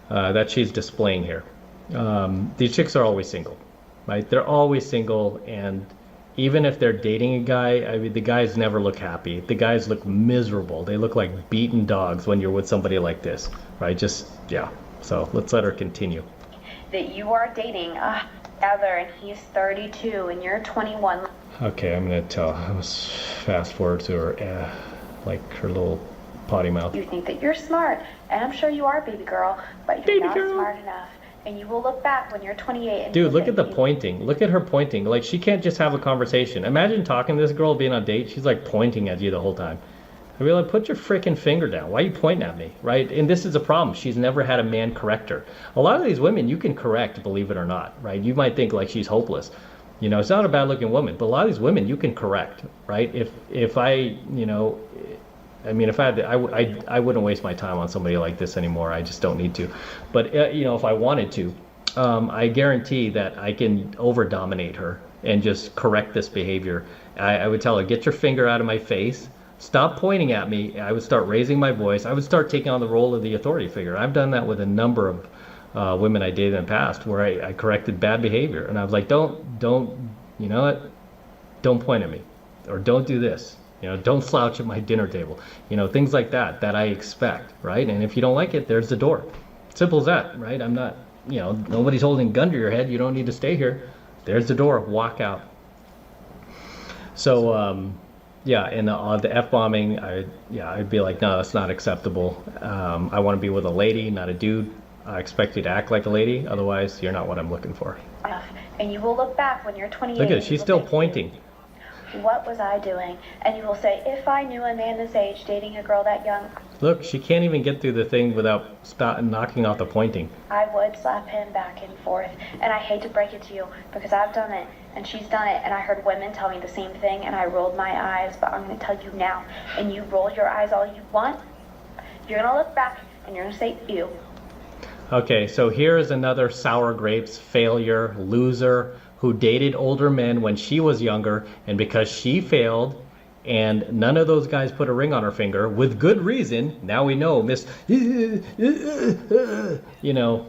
that she's displaying here. These chicks are always single, right? They're always single, and even if they're dating a guy, I mean, the guys never look happy. The guys look miserable. They look like beaten dogs when you're with somebody like this, right? Just, yeah. So let's let her continue. That you are dating together, and he's 32 and you're 21. Okay, I'm gonna tell. Let's fast forward to her, like her little potty mouth. You think that you're smart, and I'm sure you are, baby girl, but you're not smart enough. And you will look back when you're 28 and dude, look at the pointing. Look at her pointing. Like, she can't just have a conversation. Imagine talking to this girl, being on a date. She's like pointing at you the whole time. I'd be like, put your freaking finger down. Why are you pointing at me, right? And this is a problem. She's never had a man correct her. A lot of these women you can correct, believe it or not, right? You might think like she's hopeless. You know, it's not a bad looking woman, but a lot of these women you can correct, right? If I, you know, I mean, if I had, I wouldn't waste my time on somebody like this anymore. I just don't need to. But, you know, if I wanted to, I guarantee that I can over-dominate her and just correct this behavior. I would tell her, get your finger out of my face. Stop pointing at me. I would start raising my voice. I would start taking on the role of the authority figure. I've done that with a number of women I dated in the past where I corrected bad behavior. And I was like, don't, you know what? Don't point at me. Or don't do this. You know, don't slouch at my dinner table. You know, things like that I expect, right? And if you don't like it, there's the door. Simple as that, right? I'm not, you know, nobody's holding a gun to your head. You don't need to stay here. There's the door. Walk out. So, yeah, and the F-bombing, I'd be like, no, that's not acceptable. I want to be with a lady, not a dude. I expect you to act like a lady. Otherwise, you're not what I'm looking for. And you will look back when you're 28. Look at it. She's still pointing. What was I doing? And you will say, if I knew a man this age dating a girl that young. Look, she can't even get through the thing without knocking off the pointing. I would slap him back and forth. And I hate to break it to you, because I've done it, and she's done it, and I heard women tell me the same thing, and I rolled my eyes, but I'm going to tell you now. And you roll your eyes all you want. You're going to look back, and you're going to say, ew. Okay, so here is another sour grapes failure, loser, who dated older men when she was younger, and because she failed and none of those guys put a ring on her finger, with good reason, now we know Miss, you know,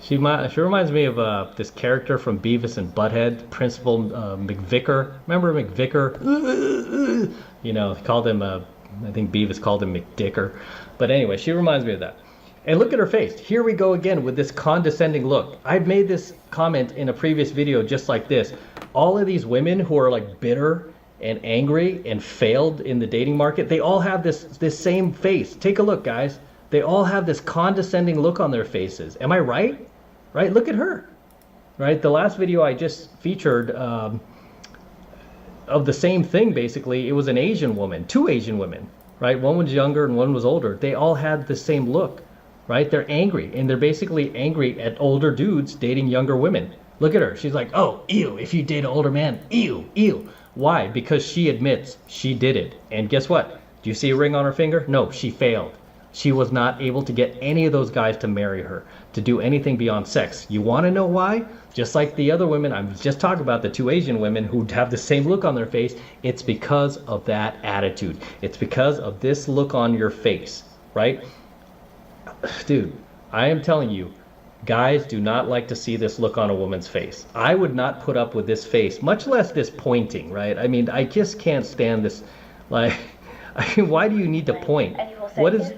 she reminds me of this character from Beavis and Butthead, Principal McVicker. Remember McVicker? You know, called him, I think Beavis called him McDicker. But anyway, she reminds me of that. And look at her face. Here we go again with this condescending look. I've made this comment in a previous video just like this. All of these women who are like bitter and angry and failed in the dating market, they all have this same face. Take a look, guys. They all have this condescending look on their faces. Am I right? Right? Look at her. Right? The last video I just featured of the same thing, basically, it was an Asian woman, 2 Asian women, right? One was younger and one was older. They all had the same look, right? They're angry, and they're basically angry at older dudes dating younger women. Look at her. She's like, oh, ew, if you date an older man, ew, ew. Why? Because she admits she did it. And guess what? Do you see a ring on her finger? No, she failed. She was not able to get any of those guys to marry her, to do anything beyond sex. You want to know why? Just like the other women, I was just talking about the 2 Asian women who have the same look on their face. It's because of that attitude. It's because of this look on your face, right? Dude, I am telling you, guys do not like to see this look on a woman's face. I would not put up with this face, much less this pointing, right? I mean, I just can't stand this. Like, I mean, why do you need to point? What is,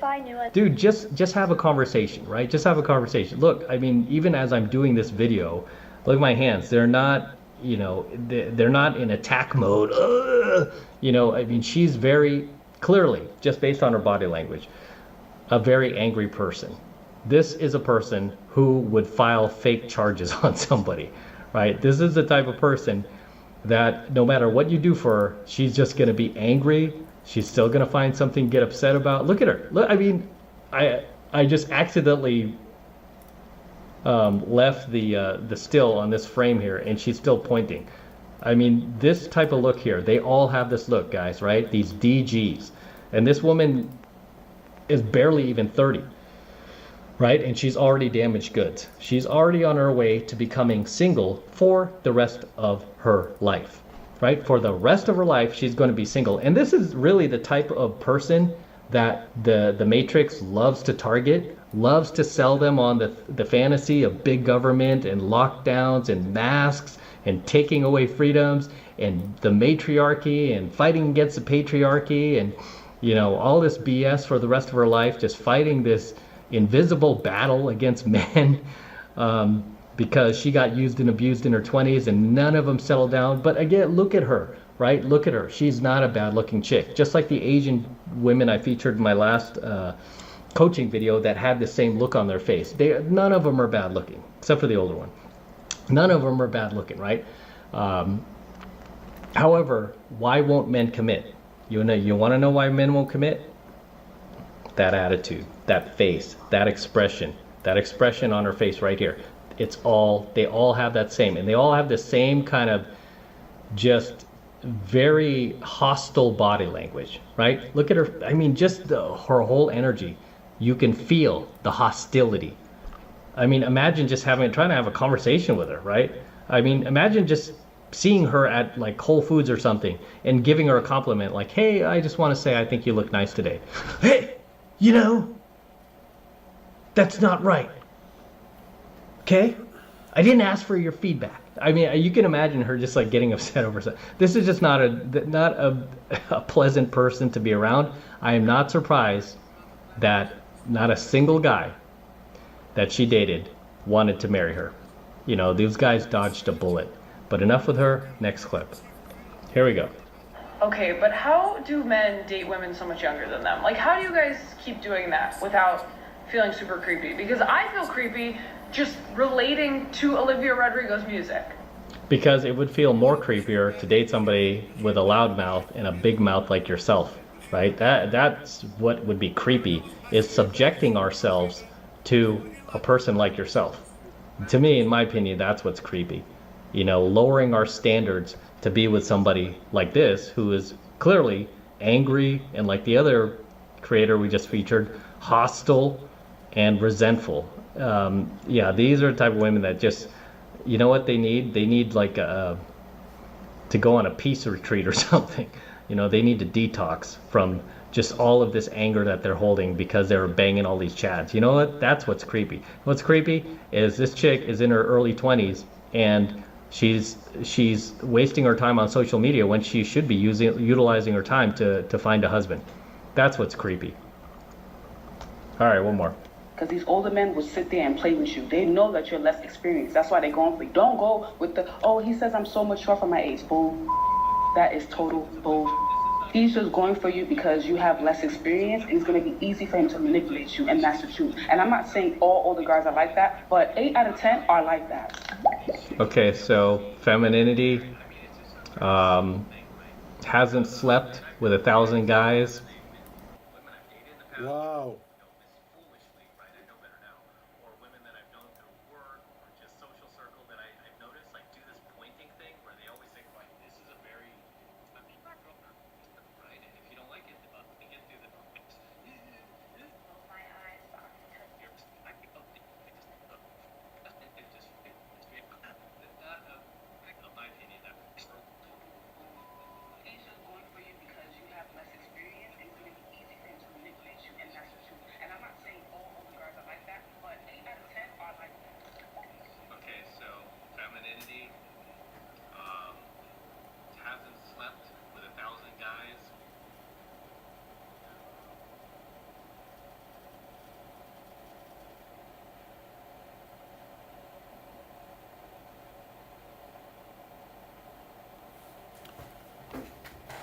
dude, just have a conversation, right? Just have a conversation. Look, I mean, even as I'm doing this video, look at my hands. They're not, you know, they're not in attack mode. You know, I mean, she's very clearly, just based on her body language, a very angry person. This is a person who would file fake charges on somebody, right? This is the type of person that no matter what you do for her, she's just going to be angry. She's still going to find something to get upset about. Look at her. Look, I mean, I just accidentally left the still on this frame here, and she's still pointing. I mean, this type of look here, they all have this look, guys, right? These DGs. And this woman is barely even 30, right? And she's already damaged goods. She's already on her way to becoming single for the rest of her life. Right? For the rest of her life, she's going to be single. And this is really the type of person that the Matrix loves to target, loves to sell them on the fantasy of big government and lockdowns and masks and taking away freedoms and the matriarchy and fighting against the patriarchy and, you know, all this BS for the rest of her life, just fighting this invisible battle against men. Because she got used and abused in her 20s and none of them settled down. But again, look at her, right? Look at her. She's not a bad looking chick. Just like the Asian women I featured in my last coaching video that had the same look on their face. None of them are bad looking, except for the older one. None of them are bad looking, right? However, why won't men commit? You want to know why men won't commit? That attitude, that face, that expression on her face right here. They all have that same, and they all have the same kind of just very hostile body language, right? Look at her. I mean, just her whole energy. You can feel the hostility. I mean, imagine just trying to have a conversation with her, right? I mean, imagine just seeing her at like Whole Foods or something and giving her a compliment like, hey, I just want to say I think you look nice today. Hey, you know, that's not right. Okay? I didn't ask for your feedback. I mean, you can imagine her just like getting upset over something. This is just not a pleasant person to be around. I am not surprised that not a single guy that she dated wanted to marry her. You know, these guys dodged a bullet. But enough with her. Next clip. Here we go. Okay, but how do men date women so much younger than them? Like, how do you guys keep doing that without feeling super creepy? Because I feel creepy just relating to Olivia Rodrigo's music. Because it would feel more creepier to date somebody with a loud mouth and a big mouth like yourself, right? That's what would be creepy, is subjecting ourselves to a person like yourself. To me, in my opinion, that's what's creepy. You know, lowering our standards to be with somebody like this, who is clearly angry and, like the other creator we just featured, hostile and resentful. Yeah, these are the type of women that just, you know what they need? They need like to go on a peace retreat or something. You know, they need to detox from just all of this anger that they're holding because they're banging all these chads. You know what? That's what's creepy. What's creepy is this chick is in her early 20s and she's wasting her time on social media when she should be utilizing her time to find a husband. That's what's creepy. All right, one more. Because these older men will sit there and play with you. They know that you're less experienced. That's why they're going for you. Don't go with the, oh, he says I'm so mature for my age. Boom. That is total bull. He's just going for you because you have less experience, and it's going to be easy for him to manipulate you and mess with you. And I'm not saying all older guys are like that, but 8 out of 10 are like that. Okay, so femininity, hasn't slept with 1,000 guys. Wow.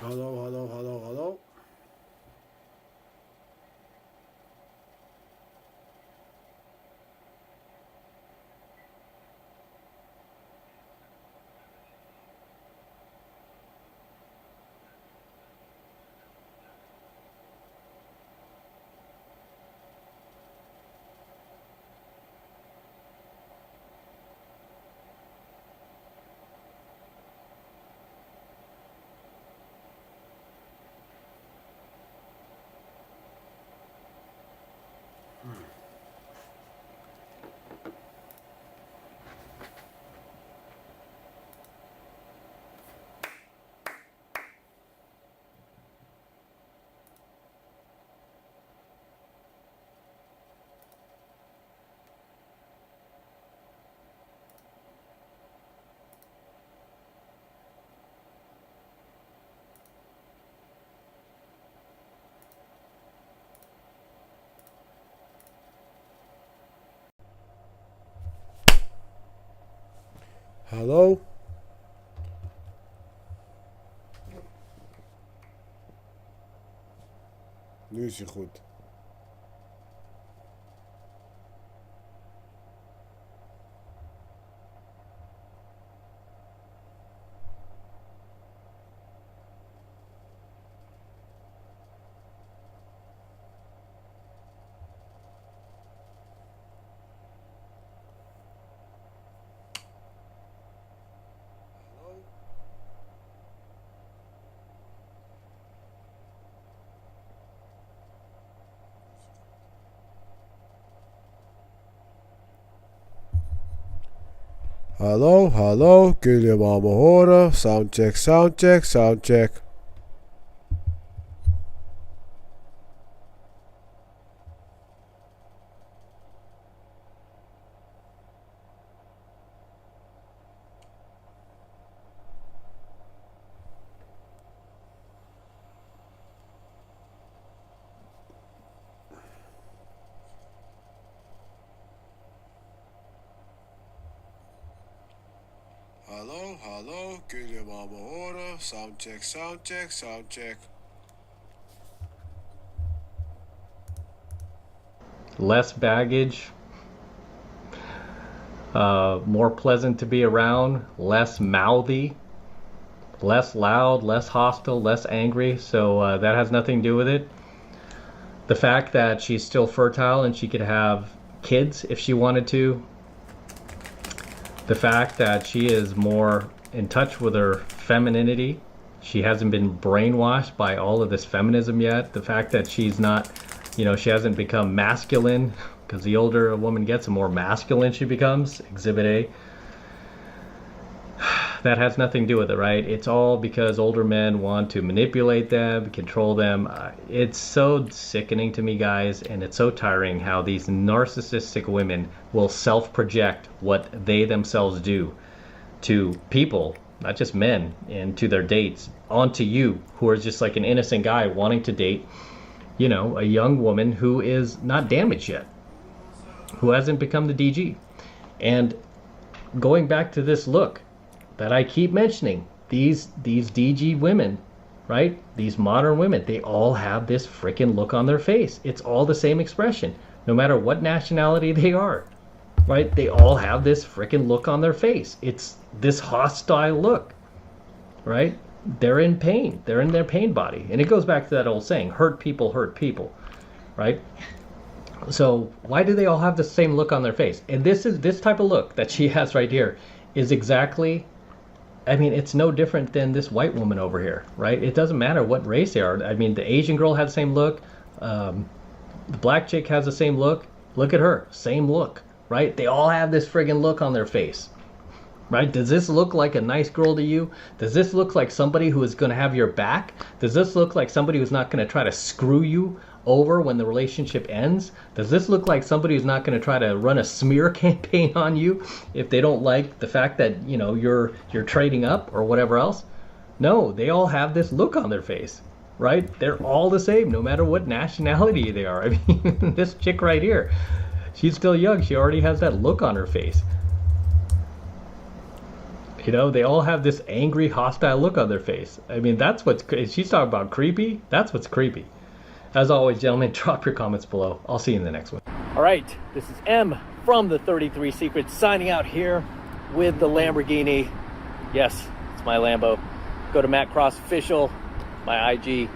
Hallo. Hallo? Nu is hij goed. Hallo, kunnen jullie me allemaal horen? Soundcheck. Hallo, kunnen jullie me allemaal horen? Soundcheck. Less baggage, more pleasant to be around, less mouthy, less loud, less hostile, less angry. So that has nothing to do with it. The fact that she's still fertile and she could have kids if she wanted to. The fact that she is more in touch with her femininity. She hasn't been brainwashed by all of this feminism yet. The fact that she's not, she hasn't become masculine, because the older a woman gets, the more masculine she becomes. Exhibit A. That has nothing to do with it, right? It's all because older men want to manipulate them, control them. It's so sickening to me, guys, and it's so tiring how these narcissistic women will self-project what they themselves do to people, not just men, and to their dates, onto you, who are just like an innocent guy wanting to date, a young woman who is not damaged yet, who hasn't become the DG. And going back to this look that I keep mentioning, these DG women, right? These modern women, they all have this freaking look on their face. It's all the same expression, no matter what nationality they are, right? They all have this freaking look on their face. It's this hostile look, right? They're in pain. They're in their pain body. And it goes back to that old saying, hurt people, right? So why do they all have the same look on their face? And this type of look that she has right here is exactly, I mean, it's no different than this white woman over here, right? It doesn't matter what race they are. I mean, the Asian girl has the same look. The black chick has the same look. Look at her, same look, right? They all have this friggin' look on their face, right? Does this look like a nice girl to you? Does this look like somebody who is going to have your back? Does this look like somebody who's not going to try to screw you over when the relationship ends? Does this look like somebody who's not going to try to run a smear campaign on you if they don't like the fact that, you know, you're trading up or whatever else? No, they all have this look on their face, right? They're all the same, no matter what nationality they are. I mean, this chick right here, she's still young. She already has that look on her face. You know, they all have this angry, hostile look on their face. I mean, that's what's, she's talking about creepy. That's what's creepy. As always, gentlemen, drop your comments below. I'll see you in the next one. All right, this is M from the 33 Secrets signing out here with the Lamborghini. Yes, it's my Lambo. Go to Matt Cross Official, my IG,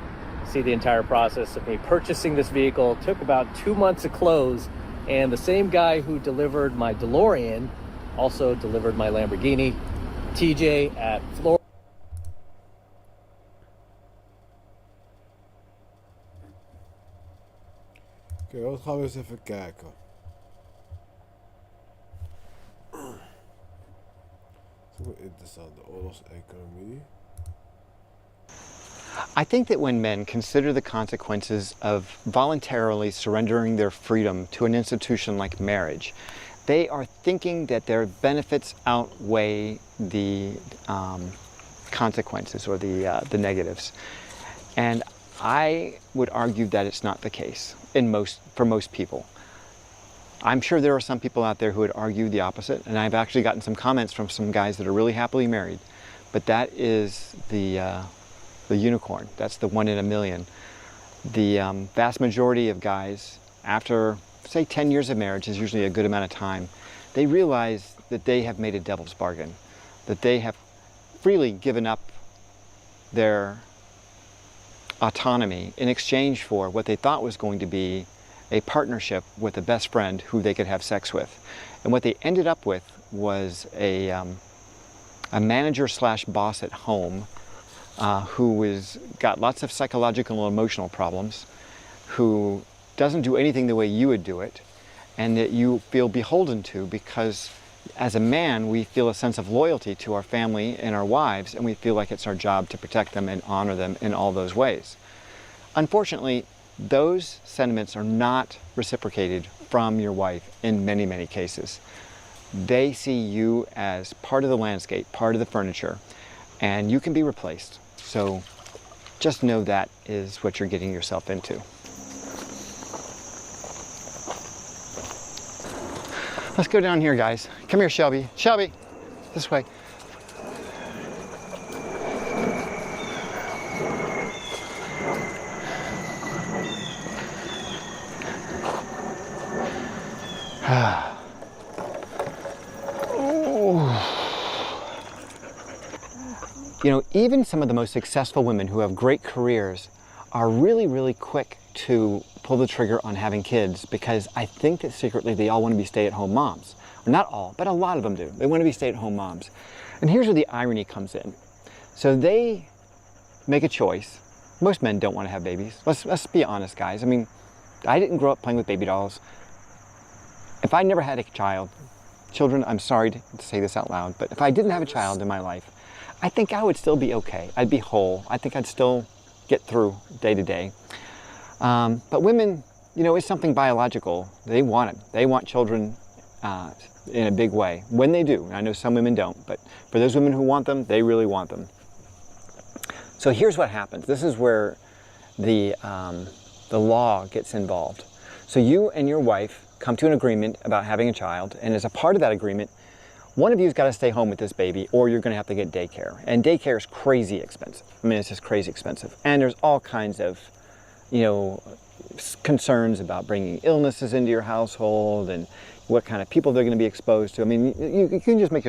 see the entire process of me purchasing this vehicle. Took about 2 months to close, and the same guy who delivered my DeLorean also delivered my Lamborghini. TJ at Florida. Oké, wat gaan we eens even kijken. Dat is wel interessant, de oorlogseconomie. I think that when men consider the consequences of voluntarily surrendering their freedom to an institution like marriage, they are thinking that their benefits outweigh the consequences or the negatives. And I would argue that it's not the case for most people. I'm sure there are some people out there who would argue the opposite, and I've actually gotten some comments from some guys that are really happily married, but that is the unicorn. That's the 1 in a million. The vast majority of guys, after say 10 years of marriage is usually a good amount of time, they realize that they have made a devil's bargain, that they have freely given up their autonomy in exchange for what they thought was going to be a partnership with a best friend who they could have sex with. And what they ended up with was a manager slash boss at home who got lots of psychological and emotional problems, who doesn't do anything the way you would do it, and that you feel beholden to, because as a man we feel a sense of loyalty to our family and our wives, and we feel like it's our job to protect them and honor them in all those ways. Unfortunately, those sentiments are not reciprocated from your wife in many, many cases. They see you as part of the landscape, part of the furniture, and you can be replaced. So just know that is what you're getting yourself into. Let's go down here, guys. Come here, Shelby. Shelby, this way. You know, even some of the most successful women who have great careers are really, really quick to pull the trigger on having kids, because I think that secretly they all want to be stay-at-home moms. Not all, but a lot of them do. They want to be stay-at-home moms. And here's where the irony comes in. So they make a choice. Most men don't want to have babies. Let's be honest, guys. I mean, I didn't grow up playing with baby dolls. If I never had a child, children, I'm sorry to say this out loud, but if I didn't have a child in my life, I think I would still be okay. I'd be whole. I think I'd still get through day to day. But women, you know, it's something biological. They want it. They want children in a big way. When they do, I know some women don't, but for those women who want them, they really want them. So here's what happens. This is where the law gets involved. So you and your wife come to an agreement about having a child, and as a part of that agreement, one of you's got to stay home with this baby, or you're going to have to get daycare. And daycare is crazy expensive. I mean, it's just crazy expensive. And there's all kinds of, concerns about bringing illnesses into your household and what kind of people they're going to be exposed to. I mean, you can just make